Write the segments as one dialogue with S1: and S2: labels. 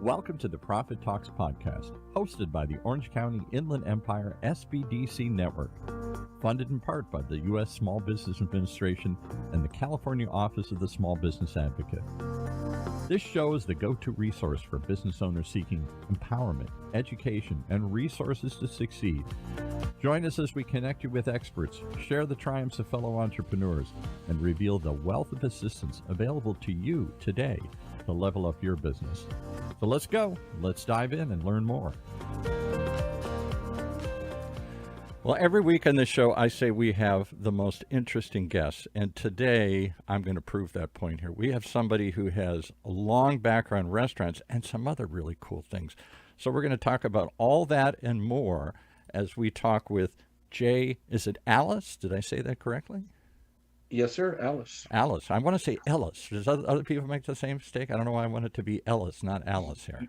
S1: Welcome to the Profit Talks podcast, hosted by the Orange County Inland Empire SBDC Network, funded in part by the U.S. Small Business Administration and the California Office of the Small Business Advocate. This show is the go-to resource for business owners seeking empowerment, education, and resources to succeed. Join us as we connect you with experts, share the triumphs of fellow entrepreneurs, and reveal the wealth of assistance available to you today to level up your business. So let's go. Let's dive in and learn more. Well, every week on this show, I say we have the most interesting guests. And today, I'm going to prove that point here. We have somebody who has a long background in restaurants and some other really cool things. So we're going to talk about all that and more as we talk with Jay. Is it Allis? Did I say that correctly?
S2: Yes, sir. Allis.
S1: Allis. I want to say Ellis. Does other people make the same mistake? I don't know why I want it to be Ellis, not Alice here.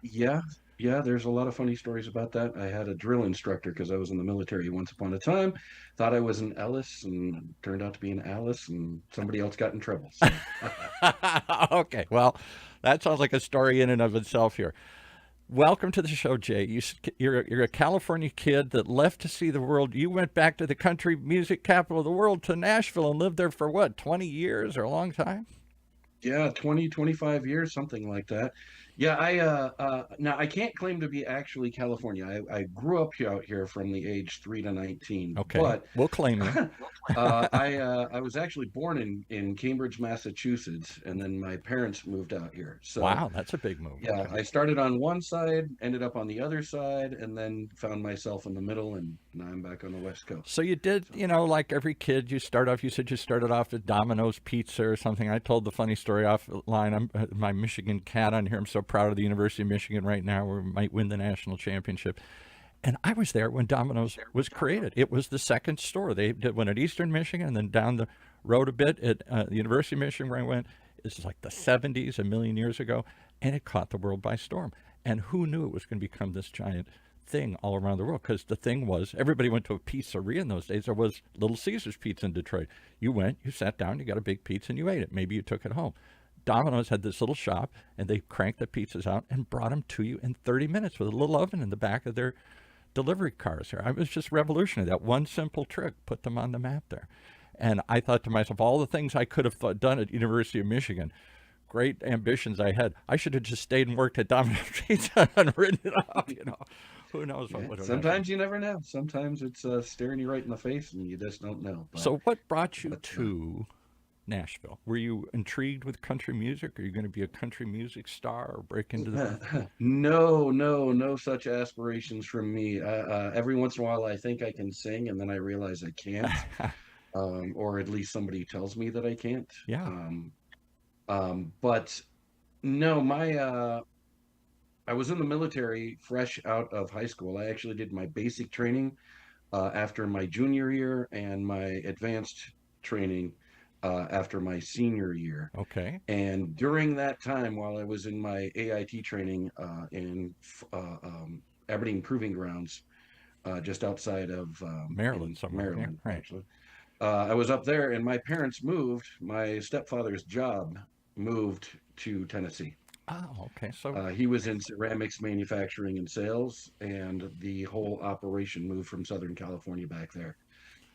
S2: Yeah, there's a lot of funny stories about that. I had a drill instructor because I was in the military once upon a time, thought I was an Ellis and turned out to be an Alice, and somebody else got in trouble. So.
S1: Okay, well, that sounds like a story in and of itself here. Welcome to the show, Jay. You're a California kid that left to see the world. You went back to the country music capital of the world, to Nashville, and lived there for what, 20 years or a long time?
S2: Yeah, 20, 25 years, something like that. Yeah, now I can't claim to be actually California. I grew up out here from the age 3 to 19.
S1: Okay,
S2: but
S1: we'll claim it.
S2: I was actually born in Cambridge, Massachusetts, and then my parents moved out here. So
S1: wow, that's a big move.
S2: yeah,
S1: Okay.
S2: I started on one side, ended up on the other side, and then found myself in the middle, and now I'm back on the West Coast.
S1: So you did, like every kid, you said you started off at Domino's Pizza or something. I told the funny story offline. I'm my Michigan cat on here. I'm so proud of the University of Michigan right now. We might win the national championship. And I was there when Domino's was created. It was the second store. They did one at Eastern Michigan, and then down the road a bit at the University of Michigan where I went. This is like the 70s, a million years ago, and it caught the world by storm. And who knew it was going to become this giant thing all around the world? Because the thing was, everybody went to a pizzeria in those days. There was Little Caesars Pizza in Detroit. You went, you sat down, you got a big pizza, and you ate it. Maybe you took it home. Domino's had this little shop, and they cranked the pizzas out and brought them to you in 30 minutes with a little oven in the back of their delivery cars here. I was just revolutionary. That one simple trick put them on the map there. And I thought to myself, all the things I could have done at University of Michigan, great ambitions I had, I should have just stayed and worked at Domino's Pizza and written it off, Who knows what would have
S2: Sometimes happened. You never know. Sometimes it's staring you right in the face and you just don't know. But,
S1: so what brought you to Nashville? Were you intrigued with country music? Are you going to be a country music star or break into the...
S2: No such aspirations from me. Every once in a while I think I can sing and then I realize I can't. Or at least somebody tells me that I can't.
S1: Yeah.
S2: But no, I was in the military fresh out of high school. I actually did my basic training after my junior year and my advanced training after my senior year.
S1: Okay.
S2: And during that time, while I was in my AIT training in Aberdeen Proving Grounds, just outside of
S1: Maryland,
S2: Maryland,
S1: right.
S2: Actually. I was up there, and my parents moved. My stepfather's job moved to Tennessee.
S1: Oh, okay. So
S2: he was in ceramics manufacturing and sales, and the whole operation moved from Southern California back there.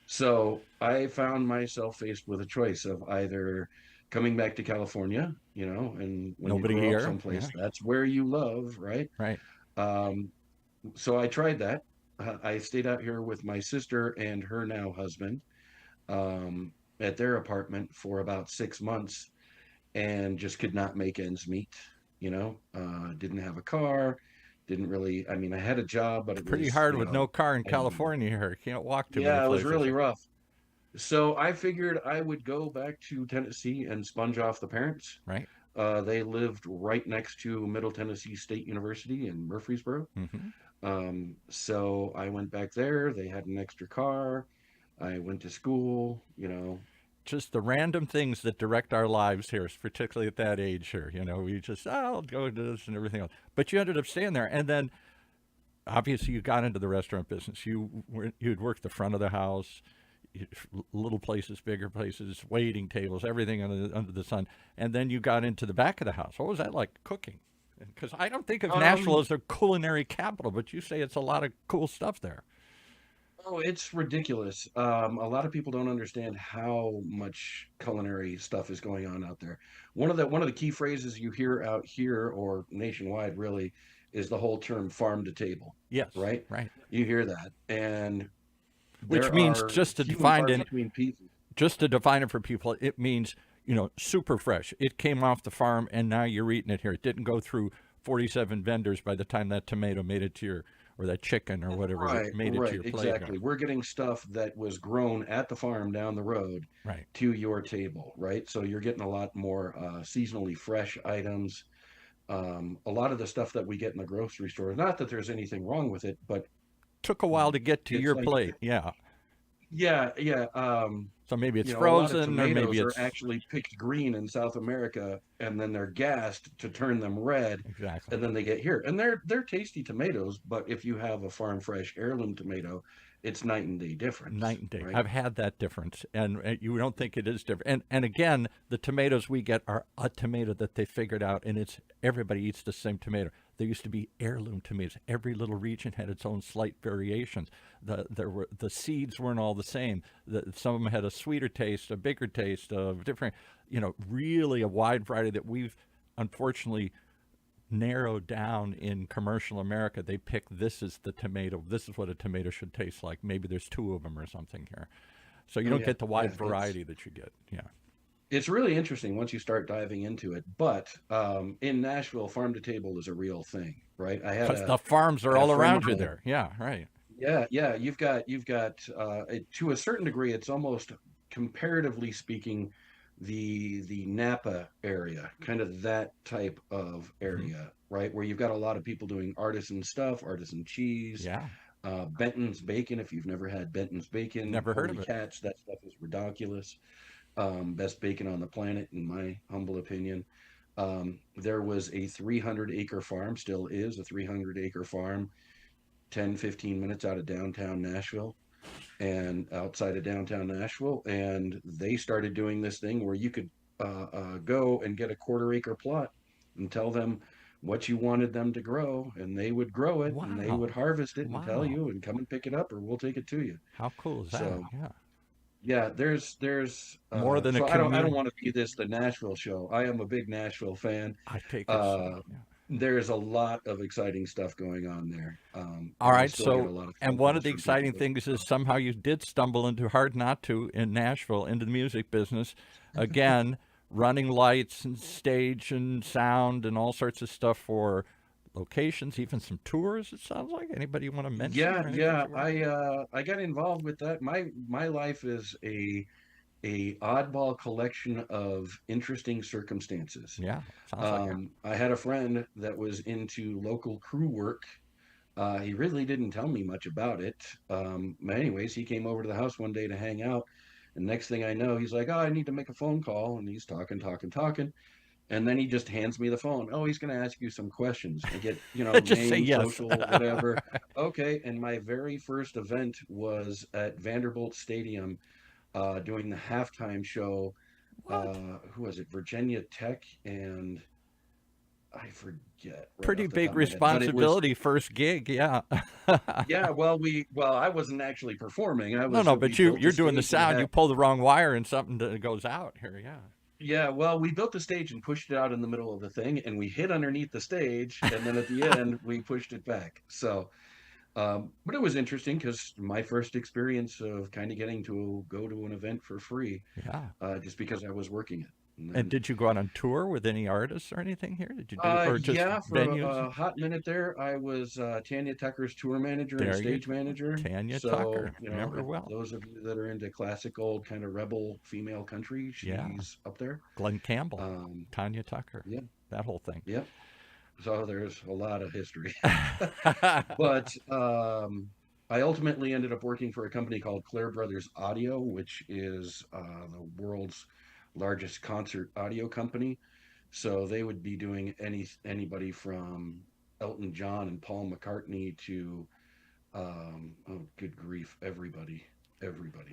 S2: So I found myself faced with a choice of either coming back to California, and when
S1: nobody
S2: you grow
S1: here,
S2: up someplace, that's where you love, right?
S1: Right.
S2: So I tried that. I stayed out here with my sister and her now husband at their apartment for about 6 months and just could not make ends meet, didn't have a car, didn't really, I had a job, but
S1: it's pretty hard with no car in California here. You can't walk to
S2: it was really rough. So I figured I would go back to Tennessee and sponge off the parents.
S1: Right.
S2: They lived right next to Middle Tennessee State University in Murfreesboro.
S1: Mm-hmm.
S2: So I went back there. They had an extra car. I went to school,
S1: Just the random things that direct our lives here, particularly at that age here. We just, I'll go to this and everything else. But you ended up staying there. And then, obviously, you got into the restaurant business. You'd work the front of the house, little places, bigger places, waiting tables, everything under the sun. And then you got into the back of the house. What was that like, cooking? Because I don't think of Nashville
S2: Um,
S1: as a culinary capital, but you say it's a lot of cool stuff there.
S2: oh, it's ridiculous. A lot of people don't understand how much culinary stuff is going on out there. One of the key phrases you hear out here or nationwide really is the whole term farm to table,
S1: Yes,
S2: right?
S1: right.
S2: You hear that, and
S1: Which
S2: there
S1: means
S2: are
S1: just to
S2: few and
S1: define
S2: far
S1: it,
S2: between pieces.
S1: just to define it for people, it means super fresh. It came off the farm, and now you're eating it here. It didn't go through 47 vendors by the time that tomato made it to your, or that chicken or whatever
S2: Right,
S1: made it to
S2: right,
S1: your plate here.
S2: exactly. We're getting stuff that was grown at the farm down the road
S1: Right.
S2: to your table, right? So you're getting a lot more seasonally fresh items. A lot of the stuff that we get in the grocery store, not that there's anything wrong with it, but
S1: Took a while to get to
S2: it's
S1: your
S2: like,
S1: plate. Yeah.
S2: yeah, yeah.
S1: So maybe it's
S2: A lot of
S1: frozen, or maybe
S2: tomatoes are
S1: it's
S2: actually picked green in South America, and then they're gassed to turn them red,
S1: exactly
S2: and then they get here. And they're tasty tomatoes, but if you have a farm fresh heirloom tomato, it's night and day difference,
S1: night and day.
S2: right?
S1: I've had that difference, and you don't think it is different. And again, the tomatoes we get are a tomato that they figured out, and it's everybody eats the same tomato. There used to be heirloom tomatoes. Every little region had its own slight variations. The seeds weren't all the same. Some of them had a sweeter taste, a bigger taste, a different, really a wide variety that we've unfortunately narrowed down in commercial America. They pick this is the tomato. This is what a tomato should taste like. Maybe there's two of them or something here. So you
S2: Oh
S1: don't
S2: yeah,
S1: get the
S2: yeah.
S1: wide variety that you get. Yeah.
S2: It's really interesting once you start diving into it. But in Nashville, farm to table is a real thing, right?
S1: Because the farms
S2: I
S1: are
S2: had a
S1: all
S2: friend of
S1: around you
S2: mine.
S1: there. Yeah, right.
S2: Yeah, yeah. You've got to a certain degree, it's almost comparatively speaking, the Napa area, kind of that type of
S1: Hmm.
S2: area, right? Where you've got a lot of people doing artisan stuff, artisan cheese,
S1: Yeah.
S2: Benton's bacon. If you've never had Benton's bacon,
S1: Never heard
S2: holy
S1: of it.
S2: cats, that stuff is ridiculous. Best bacon on the planet, in my humble opinion. There was a 300-acre farm, still is a 300-acre farm, 10, 15 minutes out of downtown Nashville and outside of downtown Nashville. And they started doing this thing where you could go and get a quarter-acre plot and tell them what you wanted them to grow, and they would grow it and they would
S1: Wow.
S2: harvest it and tell
S1: Wow.
S2: you and come and pick it up, or we'll take it to you.
S1: How cool is that?
S2: So
S1: Yeah.
S2: yeah, there's
S1: More than a
S2: so I don't
S1: community.
S2: want to be this the Nashville show. I am a big Nashville fan.
S1: I take it so.
S2: Uh
S1: Yeah.
S2: there's a lot of exciting stuff going on there.
S1: All
S2: And I
S1: right.
S2: still get
S1: So,
S2: a lot of
S1: and
S2: phone
S1: one of
S2: calls
S1: the
S2: from people
S1: exciting
S2: that
S1: things is somehow you did stumble into hard not to in Nashville into the music business. Again, running lights and stage and sound and all sorts of stuff for locations, even some tours. It sounds like anybody you want to mention
S2: yeah,
S1: or anything
S2: yeah.
S1: you work?
S2: I got involved with that. My life is a oddball collection of interesting circumstances.
S1: Yeah, sounds like it.
S2: I had a friend that was into local crew work. He really didn't tell me much about it. Anyways, he came over to the house one day to hang out. And next thing I know, he's like, "Oh, I need to make a phone call." And he's talking, talking, talking. And then he just hands me the phone. "Oh, he's going to ask you some questions." I get,
S1: Just say
S2: name,
S1: yes.
S2: social, whatever. Okay. And my very first event was at Vanderbilt Stadium doing the halftime show.
S1: What?
S2: Who was it? Virginia Tech and I forget right
S1: Pretty
S2: off the top
S1: big
S2: of my head, but it was.
S1: responsibility, first gig. Yeah.
S2: Yeah, well, I wasn't actually performing. I
S1: No,
S2: was
S1: no,
S2: we
S1: but
S2: built the
S1: you're doing the
S2: stage and
S1: sound. You
S2: had.
S1: pull the wrong wire and something goes out here. Yeah.
S2: Yeah, well, we built the stage and pushed it out in the middle of the thing, and we hid underneath the stage, and then at the end we pushed it back. So, but it was interesting because my first experience of kind of getting to go to an event for free,
S1: Yeah.
S2: just because I was working it. And
S1: And
S2: then,
S1: did you go out on tour with any artists or anything here? Did you do, or just
S2: yeah, for
S1: venues?
S2: a hot minute there, I was Tanya Tucker's tour manager and
S1: There you
S2: stage
S1: go.
S2: manager.
S1: Tanya
S2: So,
S1: Tucker. Remember well.
S2: those of you that are into classic old kind of rebel female country,
S1: Yeah.
S2: she's up there.
S1: Glenn Campbell,
S2: Um,
S1: Tanya Tucker,
S2: yeah,
S1: that whole thing.
S2: yeah. So there's a lot of history. But I ultimately ended up working for a company called Claire Brothers Audio, which is the world's largest concert audio company. So they would be doing anybody from Elton John and Paul McCartney to oh good grief, everybody.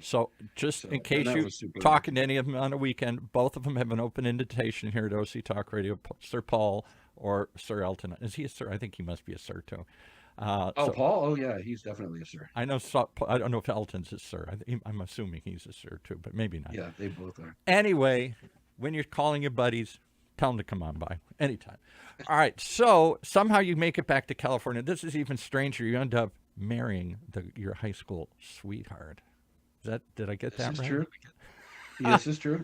S1: So, just in
S2: So and
S1: case
S2: that
S1: you
S2: was super
S1: talking to
S2: interesting.
S1: any of them on a weekend, both of them have an open invitation here at OC Talk Radio. Sir Paul or Sir Elton. Is he a sir? I think he must be a sir too.
S2: Oh,
S1: So
S2: Paul. Oh, yeah, he's definitely a sir.
S1: I know. I don't know if Elton's a sir. I'm assuming he's a sir too, but maybe not.
S2: Yeah, they both are.
S1: Anyway, when you're calling your buddies, tell them to come on by anytime. All right. So somehow you make it back to California. This is even stranger. You end up marrying your high school sweetheart. Did I get
S2: This
S1: that
S2: is
S1: right?
S2: true. This is true.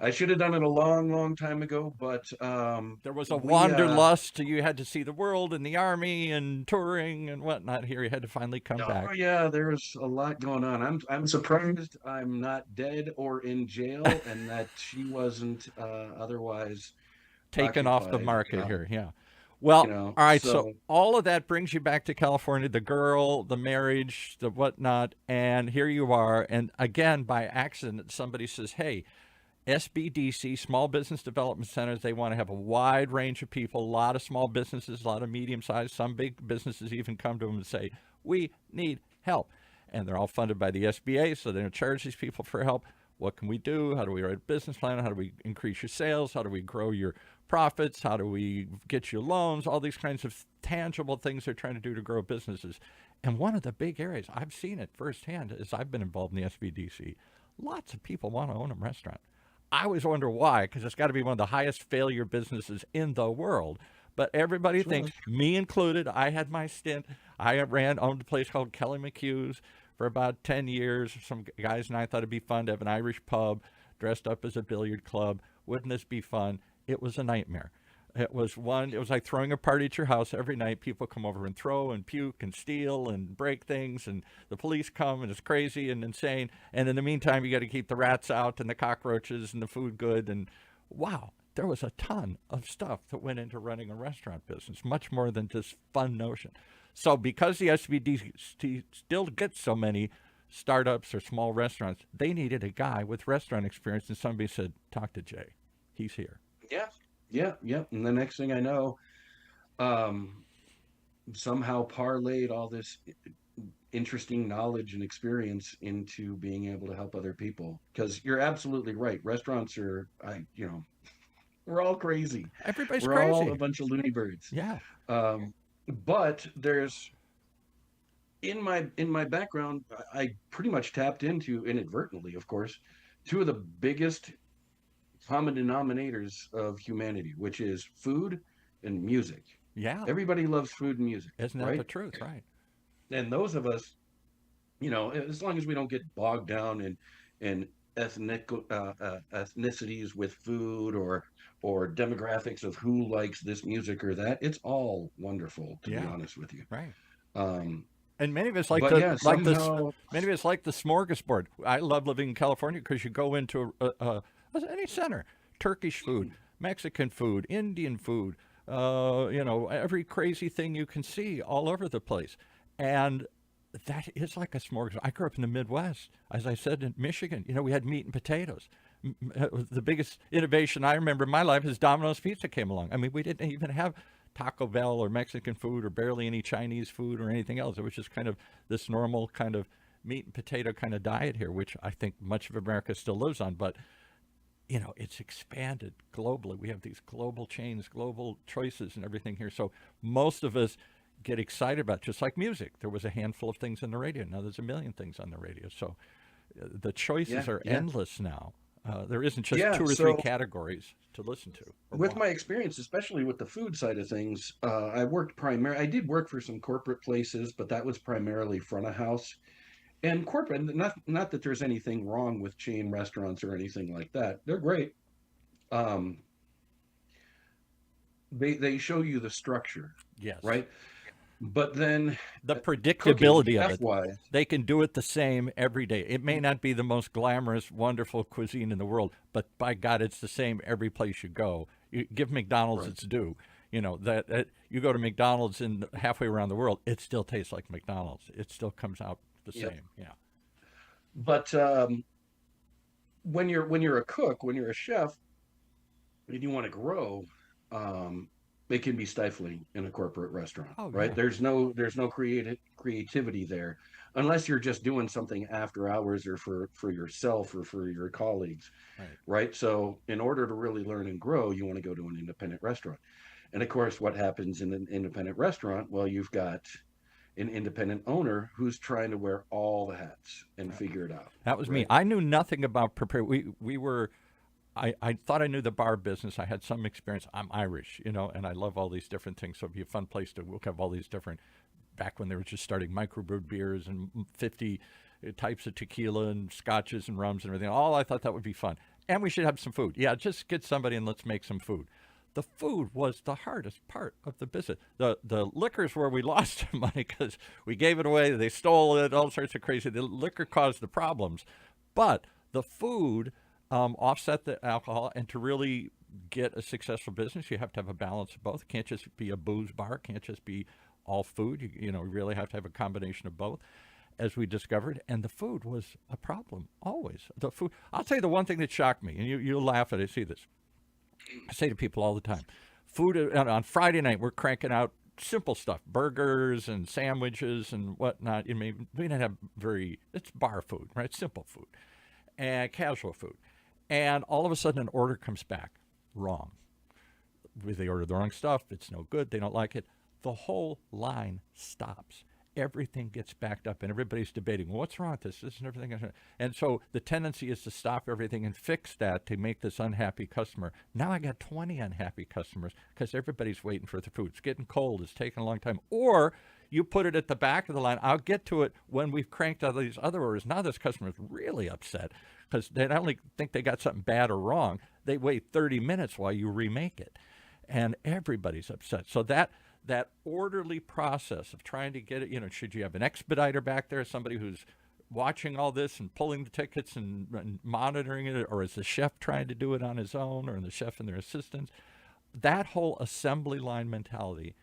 S2: I should have done it a long, long time ago, but
S1: There was a
S2: we
S1: wanderlust. You had to see the world in the army and touring and whatnot. Here, you had to finally come
S2: oh
S1: back.
S2: yeah, there's a lot going on. I'm surprised I'm not dead or in jail, and that she wasn't otherwise
S1: Taken off the
S2: occupied.
S1: market here. Yeah. Well, all right. So
S2: So
S1: all of that brings you back to California, the girl, the marriage, the whatnot. And here you are. And again, by accident, somebody says, hey, SBDC, Small Business Development Centers, they want to have a wide range of people, a lot of small businesses, a lot of medium sized, some big businesses even come to them and say, we need help. And they're all funded by the SBA, so they don't charge these people for help. What can we do? How do we write a business plan? How do we increase your sales? How do we grow your profits? How do we get you loans? All these kinds of tangible things they're trying to do to grow businesses. And one of the big areas, I've seen it firsthand, is I've been involved in the SBDC. Lots of people want to own a restaurant. I always wonder why, because it's got to be one of the highest failure businesses in the world. But everybody
S2: sure.
S1: thinks, me included, I had my stint. I owned a place called Kelly McHugh's for about 10 years. Some guys and I thought it'd be fun to have an Irish pub dressed up as a billiard club. Wouldn't this be fun? It was a nightmare. It was like throwing a party at your house every night. People come over and throw and puke and steal and break things, and the police come, and it's crazy and insane. And in the meantime, you got to keep the rats out and the cockroaches and the food good. And wow, there was a ton of stuff that went into running a restaurant business, much more than just fun notion. So because the SBDC still gets so many startups or small restaurants, they needed a guy with restaurant experience, and somebody said, talk to Jay. He's here.
S2: Yeah, yeah. And the next thing I know, um, somehow parlayed all this interesting knowledge and experience into being able to help other people. Because you're absolutely right. Restaurants are, we're all crazy.
S1: Everybody's
S2: We're all a
S1: crazy.
S2: bunch of loony birds.
S1: Yeah.
S2: Um, but there's in my background, I pretty much tapped into inadvertently, of course, two of the biggest common denominators of humanity, which is food and music.
S1: Yeah.
S2: Everybody loves food and music,
S1: Isn't that the
S2: right?
S1: truth? Right.
S2: And those of us, as long as we don't get bogged down in ethnicities with food or demographics of who likes this music or that, it's all wonderful, to be
S1: Yeah.
S2: honest with you.
S1: Right.
S2: Um,
S1: And many of us
S2: but yeah,
S1: like this.
S2: somehow,
S1: Many of us like the smorgasbord. I love living in California because you go into any center, Turkish food, Mexican food, Indian food, every crazy thing you can see all over the place, and that is like a smorgasbord. I grew up in the Midwest, as I said, in Michigan. We had meat and potatoes. The biggest innovation I remember in my life is Domino's Pizza came along. I mean, we didn't even have Taco Bell or Mexican food or barely any Chinese food or anything else. It was just kind of this normal kind of meat and potato kind of diet here, which I think much of America still lives on. But, it's expanded globally. We have these global chains, global choices and everything here. So most of us get excited about, just like music. There was a handful of things on the radio. Now there's a million things on the radio. So the choices
S2: yeah,
S1: are
S2: yeah,
S1: endless now. There isn't just
S2: yeah.
S1: two or three
S2: So
S1: categories to listen to or
S2: with my
S1: watch.
S2: experience, especially with the food side of things, I did work for some corporate places, but that was primarily front of house and corporate. Not that there's anything wrong with chain restaurants or anything like that. They're great. Um, they show you the structure,
S1: Yes.
S2: right? But then
S1: The
S2: cooking,
S1: predictability of
S2: chef
S1: it.
S2: wise,
S1: They can do it the same every day. It may not be the most glamorous, wonderful cuisine in the world, but by God, it's the same every place you go. You give McDonald's
S2: right?
S1: its due. That you go to McDonald's in halfway around the world, it still tastes like McDonald's. It still comes out the
S2: Yep.
S1: same. Yeah.
S2: But when you're a cook, when you're a chef, and you want to grow, um, it can be stifling in a corporate restaurant,
S1: Oh
S2: right?
S1: yeah.
S2: There's no creativity there, unless you're just doing something after hours or for yourself or for your colleagues,
S1: Right.
S2: right? So in order to really learn and grow, you want to go to an independent restaurant. And of course, what happens in an independent restaurant? Well, you've got an independent owner who's trying to wear all the hats and figure it out,
S1: That was me.
S2: right?
S1: I knew nothing about prepare. We were. I thought I knew the bar business. I had some experience. I'm Irish, and I love all these different things. So it'd be a fun place to look up all these different. Back when they were just starting microbrewed beers and 50 types of tequila and scotches and rums and everything. All I thought that would be fun. And we should have some food. Yeah, just get somebody and let's make some food. The food was the hardest part of the business. The liquor's where we lost money because we gave it away. They stole it. All sorts of crazy. The liquor caused the problems, but the food offset the alcohol. And to really get a successful business, you have to have a balance of both. It can't just be a booze bar. It can't just be all food. You really have to have a combination of both, as we discovered. And the food was a problem always. The food. I'll tell you the one thing that shocked me, and you'll laugh at it. I see this. I say to people all the time, food on Friday night, we're cranking out simple stuff, burgers and sandwiches and whatnot. We didn't have it's bar food, right? Simple food and casual food. And all of a sudden an order comes back wrong. They ordered the wrong stuff. It's no good. They don't like it. The whole line stops. Everything gets backed up, and everybody's debating, well, what's wrong with this? This and everything. And so the tendency is to stop everything and fix that to make this unhappy customer. Now I got 20 unhappy customers because everybody's waiting for the food. It's getting cold. It's taking a long time. Or you put it at the back of the line. I'll get to it when we've cranked out these other orders. Now this customer is really upset because they not only think they got something bad or wrong, they wait 30 minutes while you remake it. And everybody's upset. So that orderly process of trying to get it, should you have an expediter back there, somebody who's watching all this and pulling the tickets and monitoring it, or is the chef trying to do it on his own, or the chef and their assistants? That whole assembly line mentality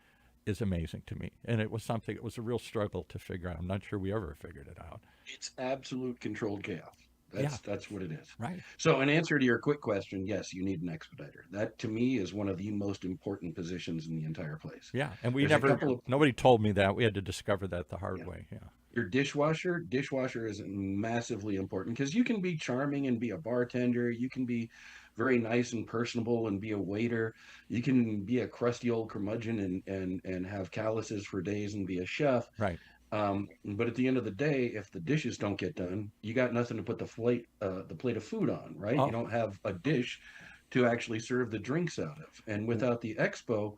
S1: is amazing to me. And it was a real struggle to figure out. I'm not sure we ever figured it out.
S2: It's absolute controlled chaos. That's what it is.
S1: Right.
S2: So in answer to your quick question, yes, you need an expediter. That to me is one of the most important positions in the entire place.
S1: Yeah. And nobody told me that. We had to discover that the hard way. Yeah.
S2: Your dishwasher is massively important because you can be charming and be a bartender. You can be very nice and personable and be a waiter. You can be a crusty old curmudgeon and have calluses for days and be a chef.
S1: Right.
S2: But at the end of the day, if the dishes don't get done, you got nothing to put the plate of food on, right?
S1: Oh.
S2: You don't have a dish to actually serve the drinks out of. And without the expo,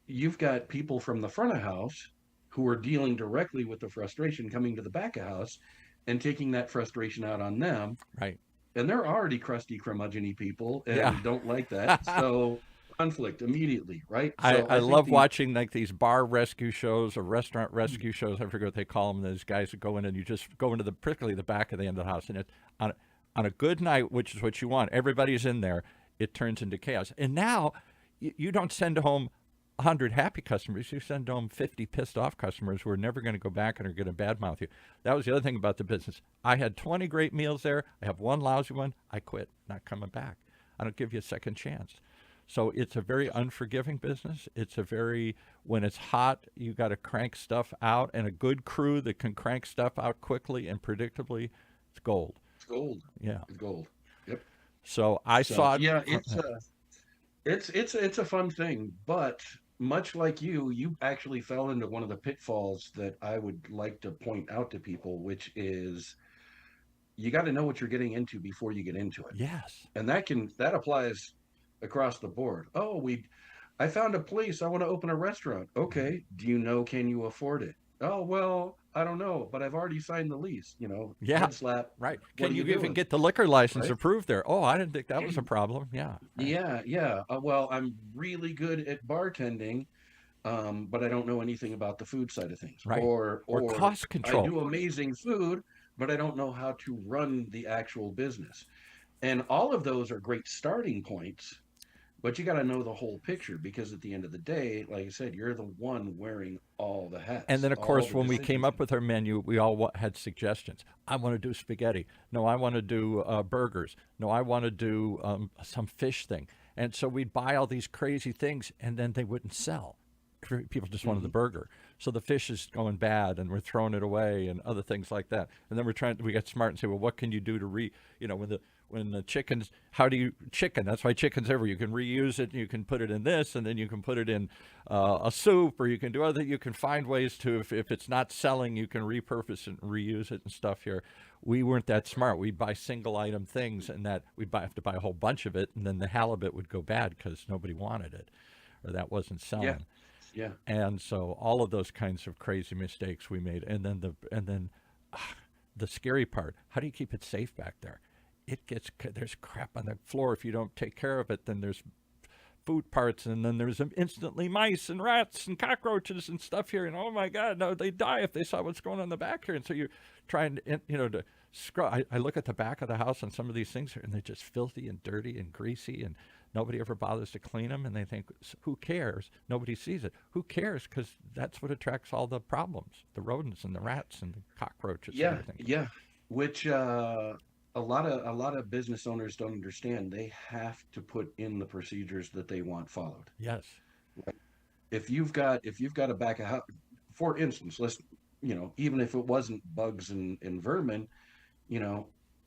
S2: you've got people from the front of house who are dealing directly with the frustration coming to the back of house and taking that frustration out on them.
S1: Right.
S2: And they're already crusty, curmudgeon-y people and don't like that. So conflict immediately, right? So
S1: I love watching like these bar rescue shows or restaurant rescue shows. I forget what they call them. Those guys that go in and you just go into particularly the back of the end of the house, and it on a good night, which is what you want. Everybody's in there. It turns into chaos. And now you don't send home 100 happy customers. You send home 50 pissed off customers who are never going to go back and are going to badmouth you. That was the other thing about the business. I had 20 great meals there. I have one lousy one. I quit. Not coming back. I don't give you a second chance. So it's a very unforgiving business. When it's hot, you got to crank stuff out, and a good crew that can crank stuff out quickly and predictably, it's gold.
S2: It's gold.
S1: Yeah.
S2: It's gold. Yep.
S1: So I saw it.
S2: Yeah, it's a fun thing, but much like you actually fell into one of the pitfalls that I would like to point out to people, which is you got to know what you're getting into before you get into it.
S1: Yes.
S2: And that applies across the board. I found a place. I want to open a restaurant. Okay. Can you afford it? Oh, well, I don't know, but I've already signed the lease,
S1: Yeah.
S2: Head slap.
S1: Right.
S2: What
S1: Can
S2: are
S1: you
S2: you
S1: even
S2: doing?
S1: get the liquor license
S2: Right?
S1: approved there? Oh, I didn't think that was a problem. Yeah. Right.
S2: Yeah. Well, I'm really good at bartending, but I don't know anything about the food side of things.
S1: Right.
S2: Or
S1: cost control.
S2: I do amazing food, but I don't know how to run the actual business. And all of those are great starting points, but you got to know the whole picture because at the end of the day, like I said, you're the one wearing all the hats.
S1: And then, of
S2: all
S1: course,
S2: the
S1: when we came
S2: decisions.
S1: up with our menu, we all had suggestions. I want to do spaghetti. No, I want to do burgers. No, I want to do some fish thing. And so we'd buy all these crazy things, and then they wouldn't sell. People just wanted the burger. So the fish is going bad, and we're throwing it away, and other things like that. And then we got smart and say, well, what can you do to when the chickens, how do you chicken? That's why chicken's everywhere. You can reuse it. You can put it in this, and then you can put it in a soup, or you can do other. You can find ways to, if it's not selling, you can repurpose it and reuse it and stuff. Here, we weren't that smart. We'd buy single item things, and that have to buy a whole bunch of it, and then the halibut would go bad because nobody wanted it, or that wasn't selling.
S2: Yeah. Yeah.
S1: And so all of those kinds of crazy mistakes we made, and then the scary part: how do you keep it safe back there? There's crap on the floor if you don't take care of it. Then there's food parts, and then there's instantly mice and rats and cockroaches and stuff here. And oh my God, no, they die if they saw what's going on in the back here. And so you're trying to, to scrub. I look at the back of the house on some of these things here, and they're just filthy and dirty and greasy, and nobody ever bothers to clean them. And they think, who cares? Nobody sees it. Who cares? Because that's what attracts all the problems: the rodents and the rats and the cockroaches.
S2: Yeah.
S1: And everything.
S2: Yeah. Which a lot of business owners don't understand. They have to put in the procedures that they want followed.
S1: Yes.
S2: If you've got a back of house, for instance, even if it wasn't bugs and vermin,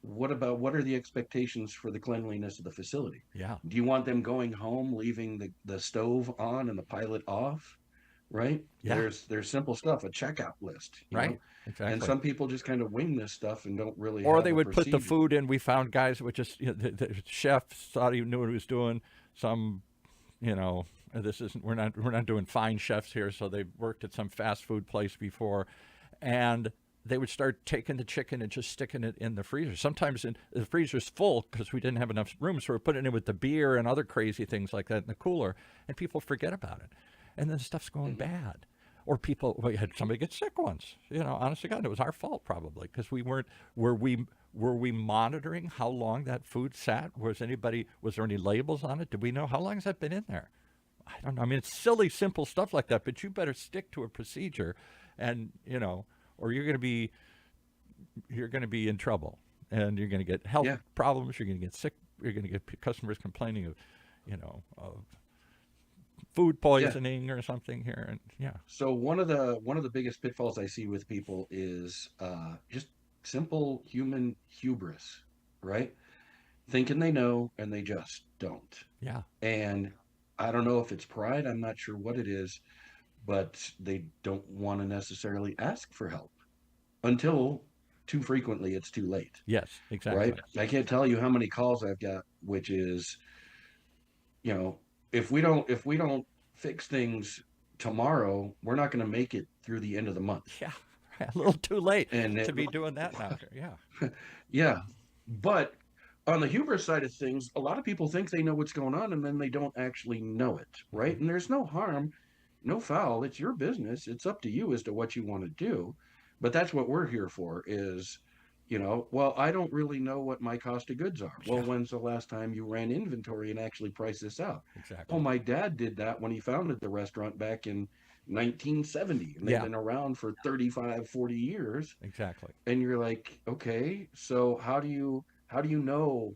S2: what are the expectations for the cleanliness of the facility?
S1: Yeah.
S2: Do you want them going home, leaving the stove on and the pilot off? Right?
S1: Yeah.
S2: There's simple stuff, a checkout list.
S1: Right. Exactly.
S2: And some people just kind of wing this stuff and don't really.
S1: Or
S2: have
S1: they
S2: a
S1: would put the
S2: procedure.
S1: food in. We found guys that would just, the chef thought he knew what he was doing. Some, this isn't, we're not doing fine chefs here. So they worked at some fast food place before, and they would start taking the chicken and just sticking it in the freezer. Sometimes the freezer's full because we didn't have enough room. So we're putting it in with the beer and other crazy things like that in the cooler, and people forget about it. And then the stuff's going bad. Or we had somebody get sick once. Honest to God, it was our fault probably because we weren't. Were we monitoring how long that food sat? Was there any labels on it? Did we know how long has that been in there? I don't know. I mean, it's silly, simple stuff like that. But you better stick to a procedure, and or you're going to be in trouble, and you're going to get health problems. You're going to get sick. You're going to get customers complaining of, of food poisoning or something here. And
S2: So one of the biggest pitfalls I see with people is just simple human hubris, right? Thinking they know and they just don't.
S1: Yeah.
S2: And I don't know if it's pride, I'm not sure what it is, but they don't want to necessarily ask for help until too frequently it's too late.
S1: Yes, exactly.
S2: Right? I can't tell you how many calls I've got, which is, if we don't fix things tomorrow, we're not going to make it through the end of the month.
S1: Yeah, a little too late
S2: And
S1: to be doing that now. Yeah.
S2: Yeah. But on the hubris side of things, a lot of people think they know what's going on and then they don't actually know it, right? And there's no harm, no foul. It's your business. It's up to you as to what you want to do. But that's what we're here for is, well, I don't really know what my cost of goods are. Well, when's the last time you ran inventory and actually priced this out?
S1: Exactly.
S2: Oh, my dad did that when he founded the restaurant back in 1970. And they've been around for 35, 40 years.
S1: Exactly.
S2: And you're like, okay, so how do you know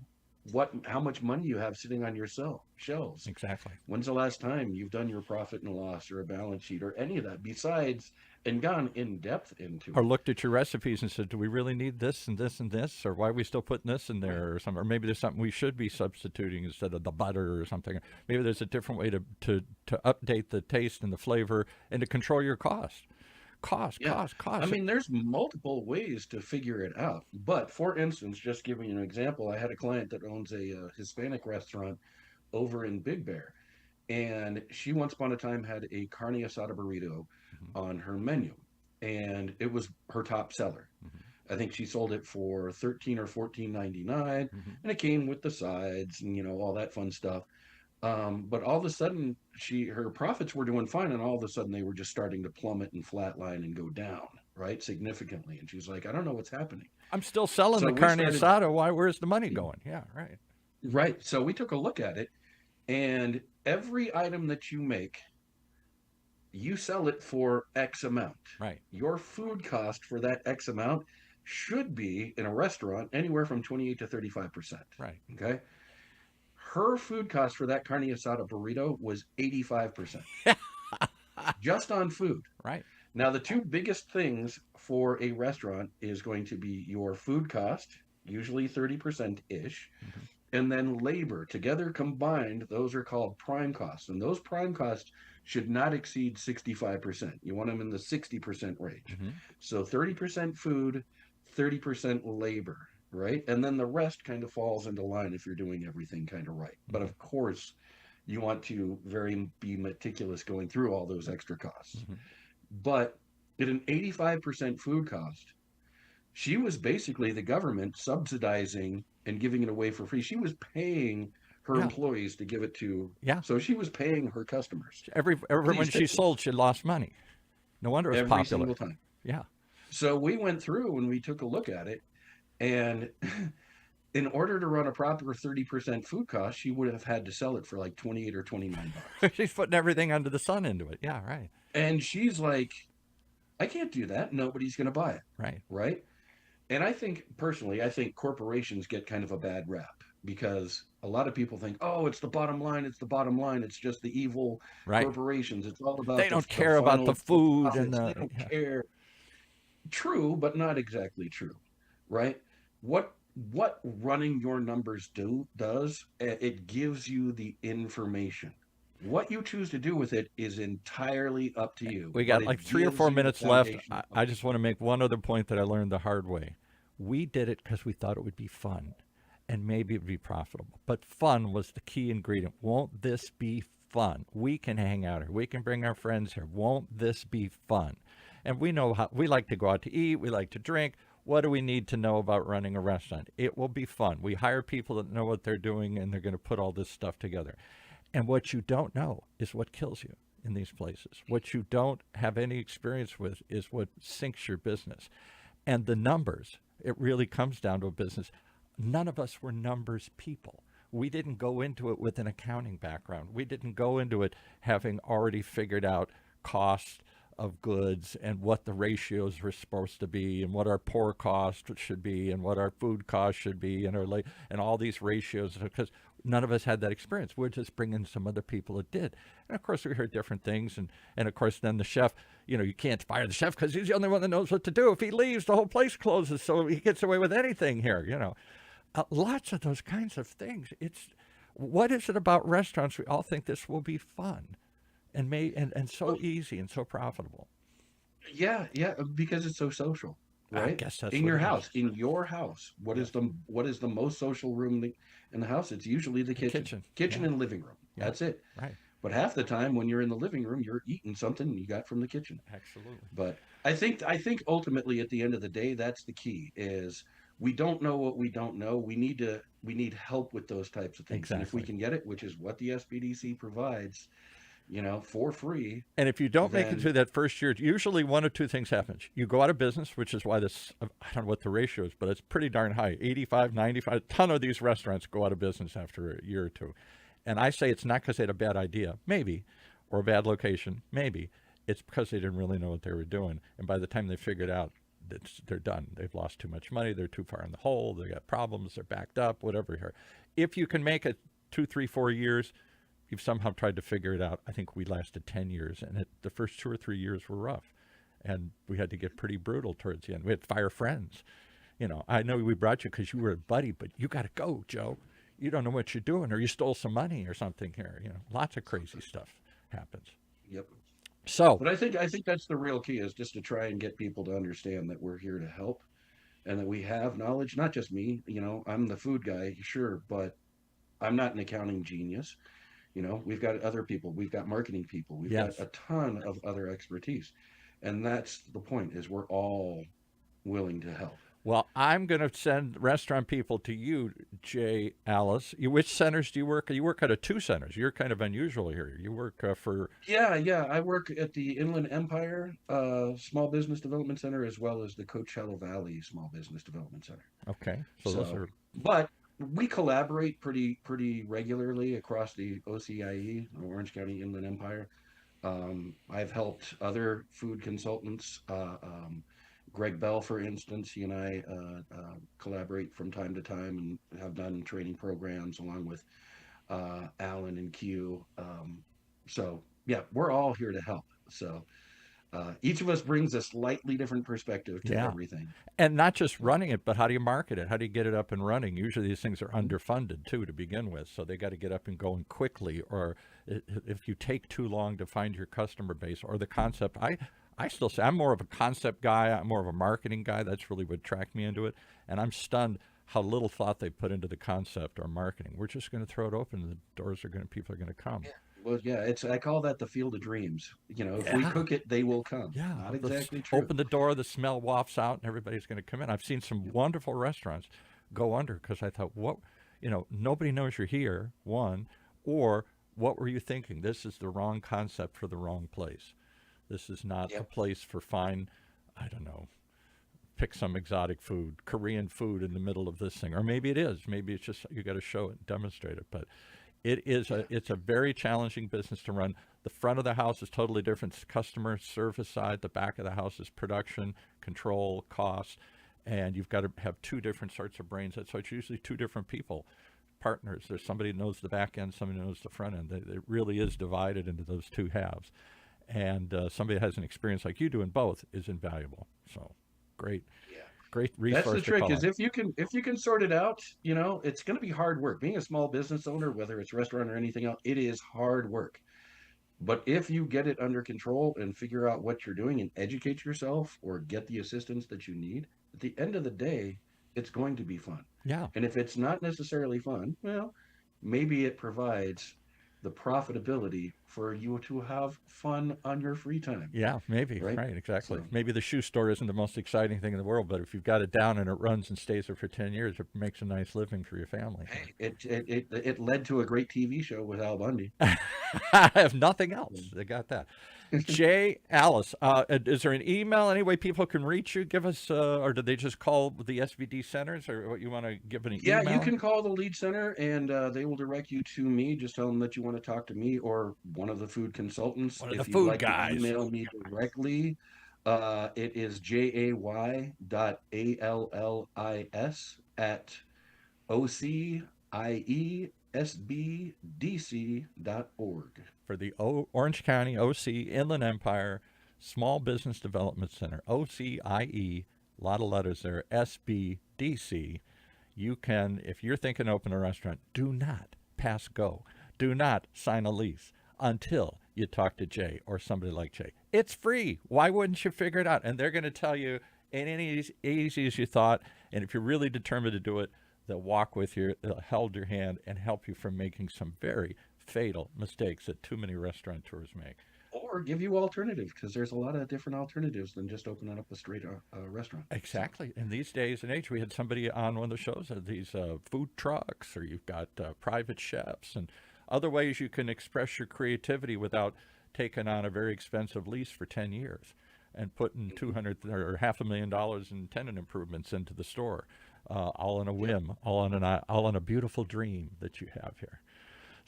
S2: how much money you have sitting on your shelves?
S1: Exactly.
S2: When's the last time you've done your profit and loss or a balance sheet or any of that besides and gone in depth into
S1: or
S2: it?
S1: looked at your recipes and said, do we really need this and this and this, or why are we still putting this in there, or something, or maybe there's something we should be substituting instead of the butter or something. Maybe there's a different way to update the taste and the flavor and to control your cost. Cost.
S2: I mean, there's multiple ways to figure it out. But for instance, just giving you an example, I had a client that owns a Hispanic restaurant over in Big Bear. And she once upon a time had a carne asada burrito on her menu. And it was her top seller. I think she sold it for $13 or $14.99. And it came with the sides and, all that fun stuff. But all of a sudden her profits were doing fine, and all of a sudden they were just starting to plummet and flatline and go down, right? Significantly. And she's like, I don't know what's happening.
S1: I'm still selling the carne asada. Where's the money going? Yeah, right.
S2: Right. So we took a look at it, and every item that you make, you sell it for X amount.
S1: Right.
S2: Your food cost for that X amount should be in a restaurant anywhere from 28 to 35%.
S1: Right.
S2: Okay. Her food cost for that carne asada burrito was 85%. Just on food.
S1: Right.
S2: Now, the two biggest things for a restaurant is going to be your food cost, usually 30%-ish.
S1: Hmm.
S2: And then labor together combined, those are called prime costs. And those prime costs should not exceed 65%. You want them in the 60% range.
S1: Hmm.
S2: So 30% food, 30% labor, right? And then the rest kind of falls into line if you're doing everything kind of right. But
S1: Hmm.
S2: of course, you want to be meticulous going through all those extra costs.
S1: Hmm.
S2: But at an 85% food cost, she was basically the government subsidizing and giving it away for free. She was paying her
S1: Yeah.
S2: employees to give it to,
S1: Yeah.
S2: so she was paying her customers
S1: Everyone
S2: these
S1: she
S2: days
S1: sold, she lost money. No wonder it was
S2: every
S1: popular.
S2: single time.
S1: Yeah.
S2: So we went through and we took a look at it, and in order to run a proper 30% food cost, she would have had to sell it for like 28 or $29.
S1: She's putting everything under the sun into it. Yeah, right.
S2: And she's like, I can't do that. Nobody's going to buy it.
S1: Right.
S2: Right. And I think personally, I think corporations get kind of a bad rap because a lot of people think, oh, it's the bottom line. It's the bottom line. It's just the evil
S1: Right.
S2: corporations. It's all about
S1: They don't
S2: the
S1: care about the
S2: funnel
S1: food and
S2: profits. They
S1: the,
S2: don't
S1: yeah.
S2: care. True, but not exactly true, right? What what running your numbers does, it gives you the information. What you choose to do with it is entirely up to you,
S1: We
S2: but
S1: got like
S2: it
S1: 3 or 4
S2: gives you the
S1: minutes left.
S2: foundation.
S1: I just want to make one other point that I learned the hard way. We did it because we thought it would be fun and maybe it would be profitable. But fun was the key ingredient. Won't this be fun? We can hang out here. We can bring our friends here. Won't this be fun? And we know how we like to go out to eat. We like to drink. What do we need to know about running a restaurant? It will be fun. We hire people that know what they're doing and they're going to put all this stuff together. And what you don't know is what kills you in these places. What you don't have any experience with is what sinks your business. And the numbers, it really comes down to a business. None of us were numbers people. We didn't go into it with an accounting background. We didn't go into it having already figured out cost of goods and what the ratios were supposed to be and what our pour cost should be and what our food cost should be and and all these ratios, because none of us had that experience. We're just bringing some other people that did. And of course we heard different things, and of course then the chef, you can't fire the chef because he's the only one that knows what to do. If he leaves, the whole place closes, so he gets away with anything here. Lots of those kinds of things. What is it about restaurants? We all think this will be fun and so
S2: Well,
S1: easy and so profitable.
S2: yeah, yeah, because it's so social,
S1: I
S2: right?
S1: guess that's
S2: In
S1: what
S2: your
S1: it is.
S2: house, what
S1: Yeah.
S2: is the most social room in the house? It's usually the
S1: The
S2: kitchen,
S1: kitchen.
S2: kitchen
S1: Yeah.
S2: and living room.
S1: Yeah.
S2: That's it.
S1: Right.
S2: But half the time when you're in the living room, you're eating something you got from the kitchen.
S1: Absolutely.
S2: But I think ultimately at the end of the day, that's the key is we don't know what we don't know. We need help with those types of things. And if we
S1: Exactly.
S2: can get it, which is what the SBDC provides, for free,
S1: And if you don't make it
S2: then
S1: through that first year, usually one of two things happens. You go out of business, which is why I don't know what the ratio is, but it's pretty darn high. 85, 95, a ton of these restaurants go out of business after a year or two. And I say it's not because they had a bad idea, maybe, or a bad location, maybe. It's because they didn't really know what they were doing. And by the time they figured out, they're done. They've lost too much money. They're too far in the hole. They got problems. They're backed up, whatever here. If you can make it 2, 3, 4 years, you've somehow tried to figure it out. I think we lasted 10 years, and the first 2 or 3 years were rough. And we had to get pretty brutal towards the end. We had to fire friends. I know we brought you because you were a buddy, but you got to go, Joe. You don't know what you're doing, or you stole some money or something here. Lots of crazy stuff happens.
S2: yep.
S1: So,
S2: But I think that's the real key is just to try and get people to understand that we're here to help and that we have knowledge, not just me, I'm the food guy, sure, but I'm not an accounting genius. We've got other people, we've got marketing people, we've got
S1: yes.
S2: a ton of other expertise. And that's the point is we're all willing to help.
S1: Well, I'm going to send restaurant people to you, Jay Allis. Which centers do you work? You work out of 2 centers. You're kind of unusual here. You work for.
S2: Yeah, yeah. I work at the Inland Empire Small Business Development Center as well as the Coachella Valley Small Business Development Center.
S1: Okay, so those
S2: So,
S1: are.
S2: but we collaborate pretty regularly across the OCIE, Orange County Inland Empire. I've helped other food consultants. Greg Bell, for instance, he and I collaborate from time to time and have done training programs along with Alan and Q. So yeah, we're all here to help. So Each of us brings a slightly different perspective to
S1: Yeah.
S2: everything.
S1: And not just
S2: So,
S1: running it, but how do you market it? How do you get it up and running? Usually these things are underfunded too to begin with, so they got to get up and going quickly. Or if you take too long to find your customer base or the concept, I still say I'm more of a concept guy. I'm more of a marketing guy. That's really what attracted me into it. And I'm stunned how little thought they put into the concept or marketing. We're just going to throw it open, and the doors are going to people are going to come.
S2: yeah. Well, yeah, I call that the field of dreams. If we
S1: Yeah.
S2: cook it, they will come.
S1: Yeah,
S2: Not
S1: let's
S2: exactly true.
S1: open the door, the smell wafts out, and everybody's going to come in. I've seen some wonderful restaurants go under because I thought, what, nobody knows you're here, one, or what were you thinking? This is the wrong concept for the wrong place. This is not a
S2: Yep.
S1: place for fine, I don't know, pick some exotic food, Korean food in the middle of this thing. Or maybe it is. Maybe it's just you got to show it and demonstrate it. But it's a very challenging business to run. The front of the house is totally different. It's customer service side. The back of the house is production, control, cost, and you've got to have two different sorts of brains. So it's usually two different people, partners. There's somebody who knows the back end, somebody who knows the front end. It really is divided into those two halves. And somebody that has an experience like you do in both is invaluable. So great,
S2: Yeah.
S1: great resource.
S2: That's the
S1: to
S2: trick
S1: call
S2: is
S1: on.
S2: if you can sort it out, it's going to be hard work. Being a small business owner, whether it's restaurant or anything else, it is hard work. But if you get it under control and figure out what you're doing and educate yourself or get the assistance that you need, at the end of the day, it's going to be fun.
S1: Yeah.
S2: And if it's not necessarily fun, well, maybe it provides the profitability for you to have fun on your free time,
S1: Yeah, maybe.
S2: right?
S1: Right, exactly.
S2: So,
S1: Maybe the shoe store isn't the most exciting thing in the world, but if you've got it down and it runs and stays there for 10 years, it makes a nice living for your family.
S2: hey, it led to a great TV show with Al Bundy.
S1: I have nothing else. They got that. Jay Allis, is there an email, any way people can reach you? Give us, or do they just call the SBD centers, or what you want to give an
S2: Yeah,
S1: email?
S2: you can call the lead center and they will direct you to me. Just tell them that you want to talk to me or one of the food consultants.
S1: One of the
S2: If you'd
S1: food
S2: like
S1: guys.
S2: to email me directly, it is jay.allis at OCIESBDC.org.
S1: For the Orange County OC Inland Empire Small Business Development Center, OCIE, a lot of letters there, SBDC. You can, if you're thinking of opening a restaurant, do not pass go. Do not sign a lease until you talk to Jay or somebody like Jay. It's free. Why wouldn't you figure it out? And they're going to tell you, it ain't as easy as you thought. And if you're really determined to do it, they'll walk with you, they'll hold your hand and help you from making some very fatal mistakes that too many restaurateurs make.
S2: Or give you alternatives because there's a lot of different alternatives than just opening up a straight restaurant.
S1: Exactly. In these days and age, we had somebody on one of the shows, these food trucks, or you've got private chefs and other ways you can express your creativity without taking on a very expensive lease for 10 years and putting $200,000 or $500,000 in tenant improvements into the store, all on a whim, all on a beautiful dream that you have here.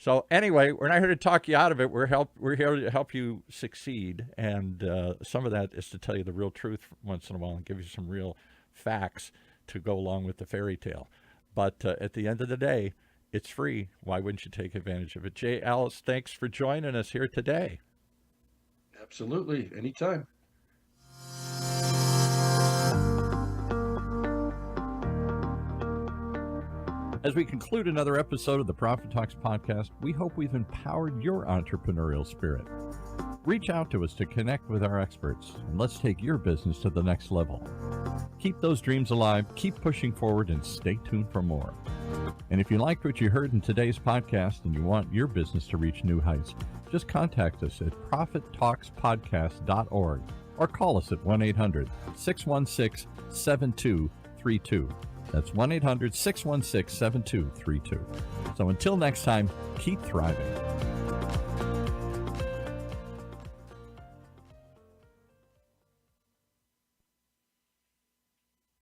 S1: So anyway, we're not here to talk you out of it. We're here to help you succeed, and some of that is to tell you the real truth once in a while and give you some real facts to go along with the fairy tale. But at the end of the day, it's free. Why wouldn't you take advantage of it? Jay Allis, thanks for joining us here today.
S2: Absolutely. Anytime.
S1: As we conclude another episode of the Profit Talks podcast, we hope we've empowered your entrepreneurial spirit. Reach out to us to connect with our experts, and let's take your business to the next level. Keep those dreams alive, keep pushing forward, and stay tuned for more. And if you liked what you heard in today's podcast and you want your business to reach new heights, just contact us at profittalkspodcast.org or call us at 1-800-616-7232. That's 1-800-616-7232. So until next time, keep thriving.